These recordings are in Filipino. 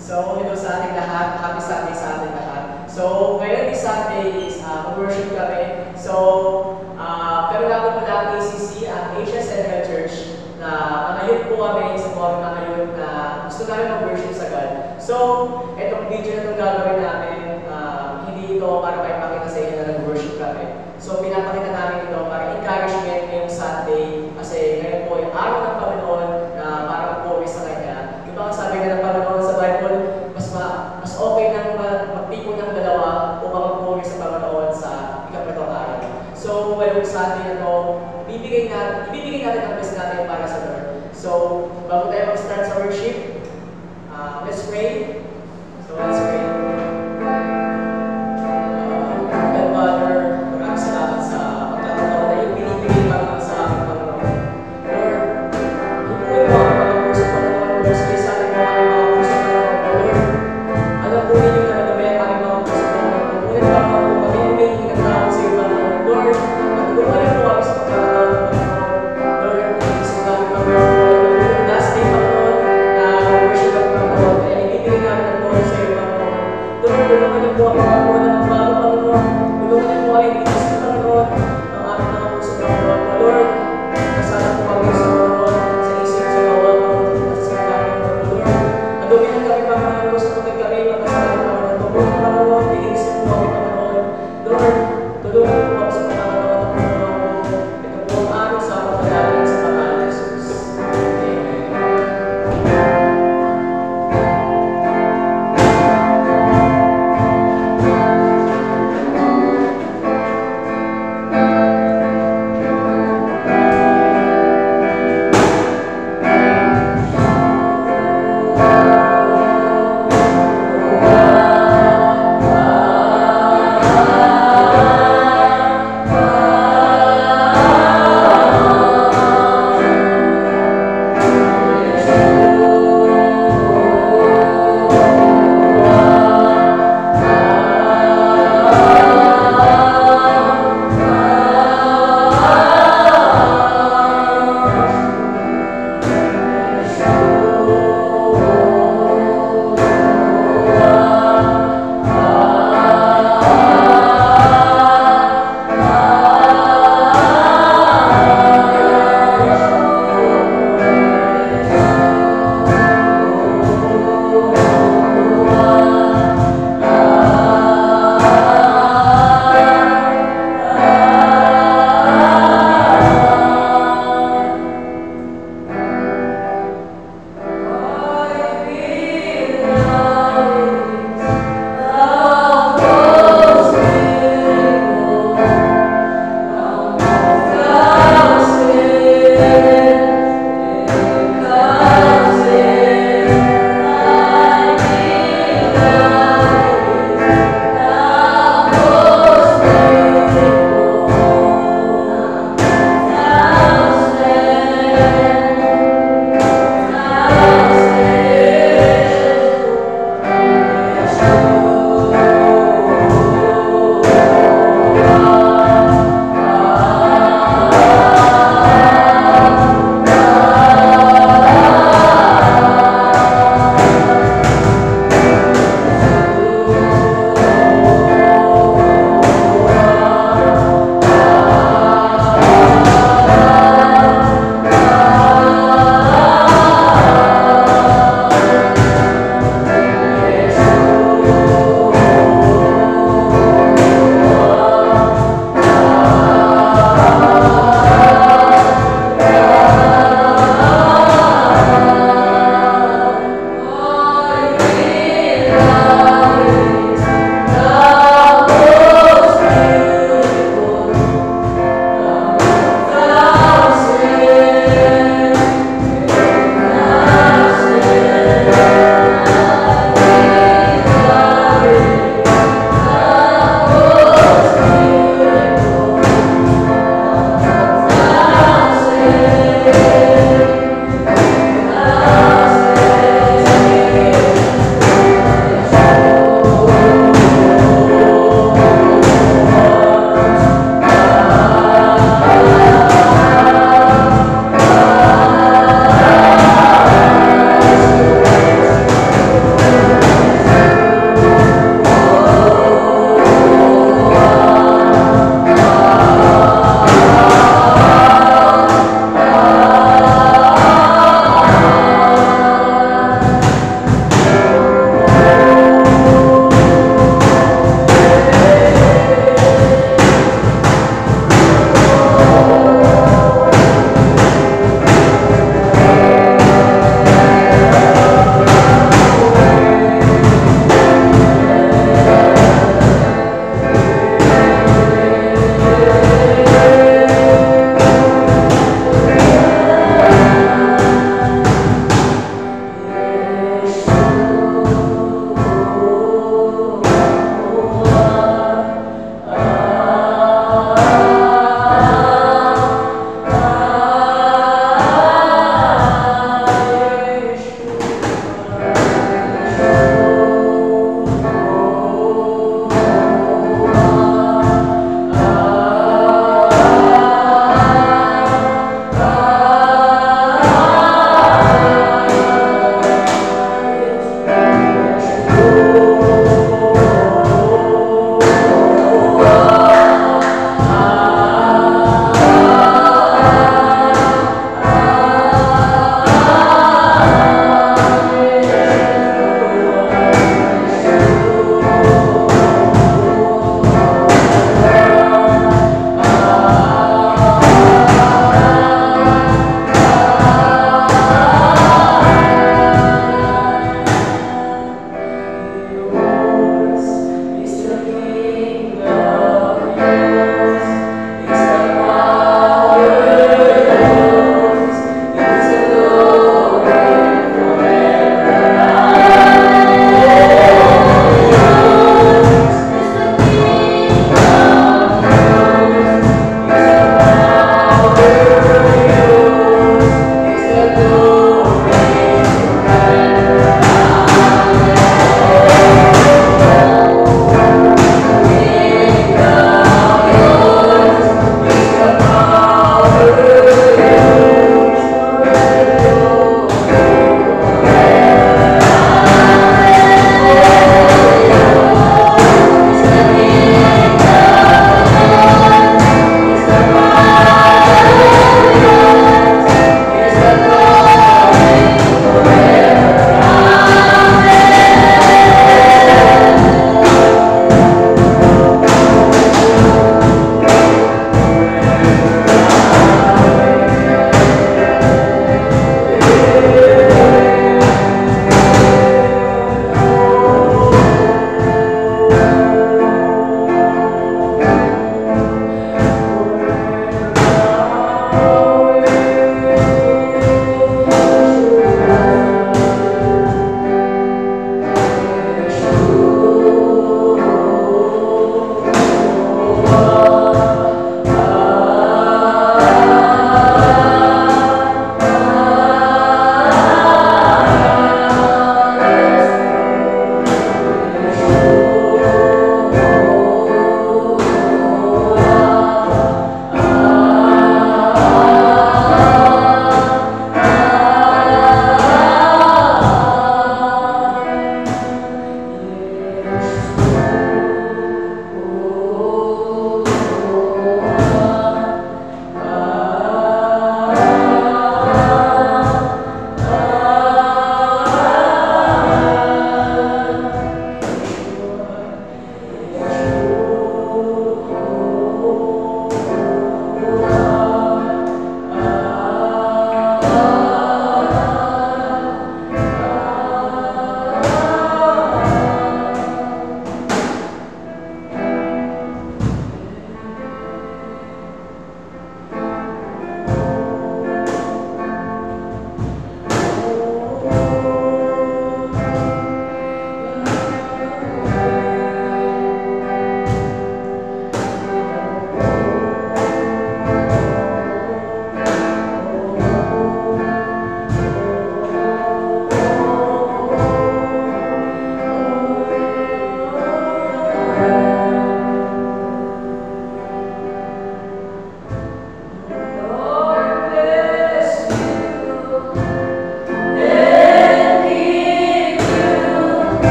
So, hello sa ating lahat. Happy Sunday sa ating lahat. So, ngayon is Sunday is mag-worship kami. So, kami nga po mula ang ACC, ang Asia Central Church, na ngayon po kami sa forum na ngayon na gusto namin mag-worship sa God. So, itong video na itong gagawin namin, hindi ito para maipakita sa inyo na nag-worship kami. So, pinapakita namin ito para encouragement ngayong Sunday kasi ngayon po yung araw ng Panginoon na parang po sa Kanya. Yung mga sabi nga ng Panginoon sa Bible, mas okay nang magtipon ng dalawa upang mag-focus sa Panginoon sa ikapitong araw. So, ngayong Sunday na ito, ibibigay natin ang best natin para sa Lord. So, bago tayo mag-start sa worship, let's pray. So, let's pray. Father, maraming salamat sa pagkakataon na yung binibigay Panginoon sa aking Panginoon. Lord, ipunin mo ang mga puso Panginoon, Lord, sa isa ng mga puso Panginoon, Lord. Alam po ninyo na madami ang aming mga puso Panginoon. Ngunit Panginoon po, kami ang may hinagtawag sa iyo, Panginoon. Lord, nagkukunin po kami sa pagkakataon, Panginoon. Lord, isang namin Panginoon, last day, Panginoon, na worship at Panginoon, kaya ibibigay namin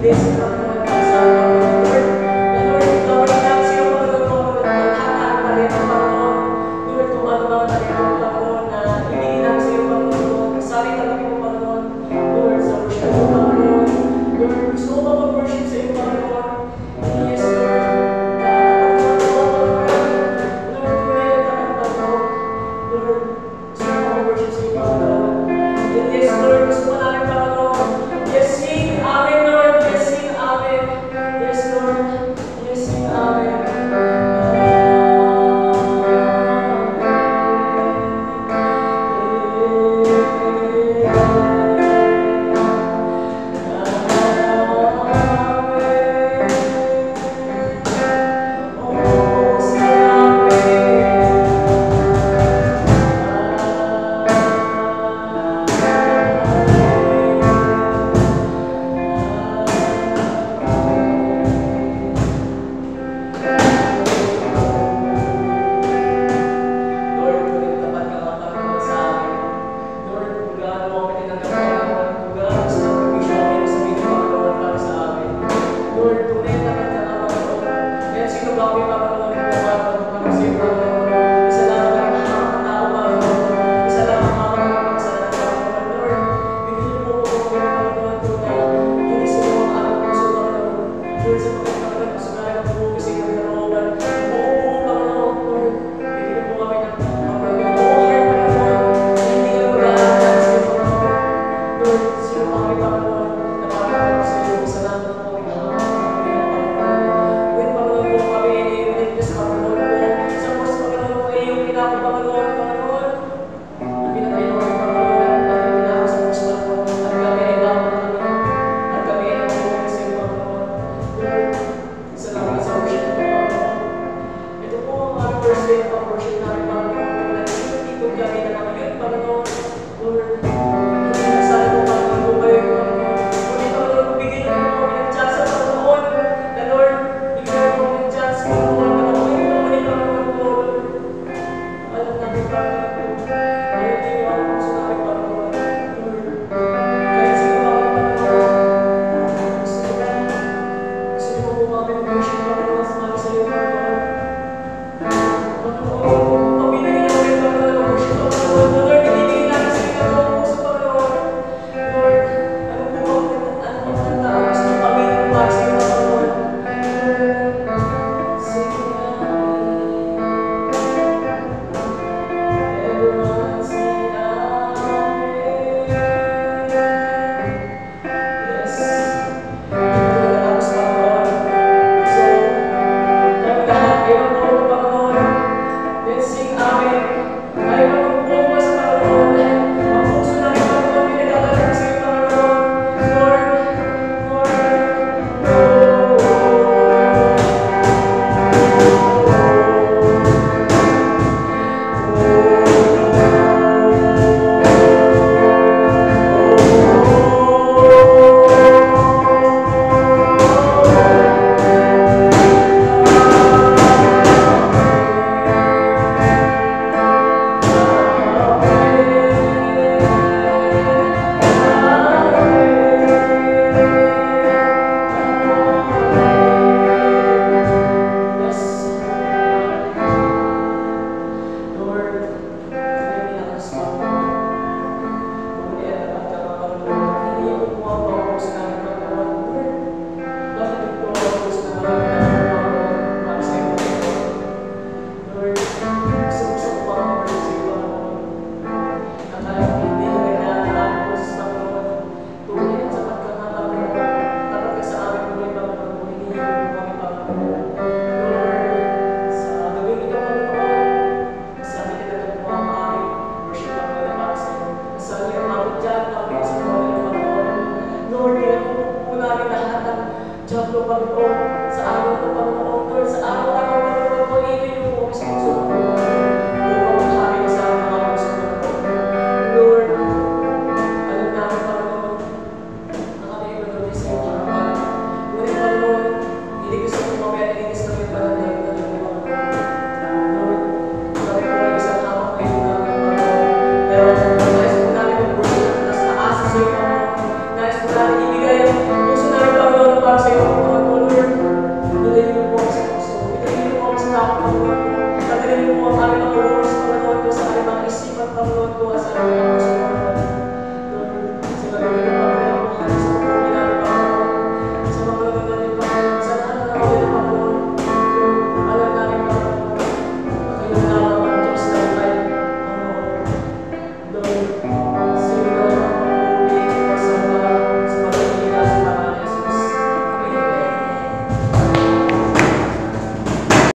this, Panginoon, sa Panginoon, Lord. Lord, Lord, lang siya, Panginoon, maghataan pa rin, Panginoon. Lord, kung ano ba na rin, Panginoon, na ibigin namin sa iyo, Panginoon. Kasali talaga mo, Panginoon. Lord, sa worship mo, Panginoon. Lord, gusto ko ba mag-worship sa iyo, Panginoon? Yes, Lord. Yes, Lord, gusto mo namin, Panginoon. Yes, sing, Amen, Lord. Yes, sing, Amen. Yes, Lord. Yes, sing, Amen. Lord, kaya po namin lahat ng job, Panginoon, sa araw ng Panginoon.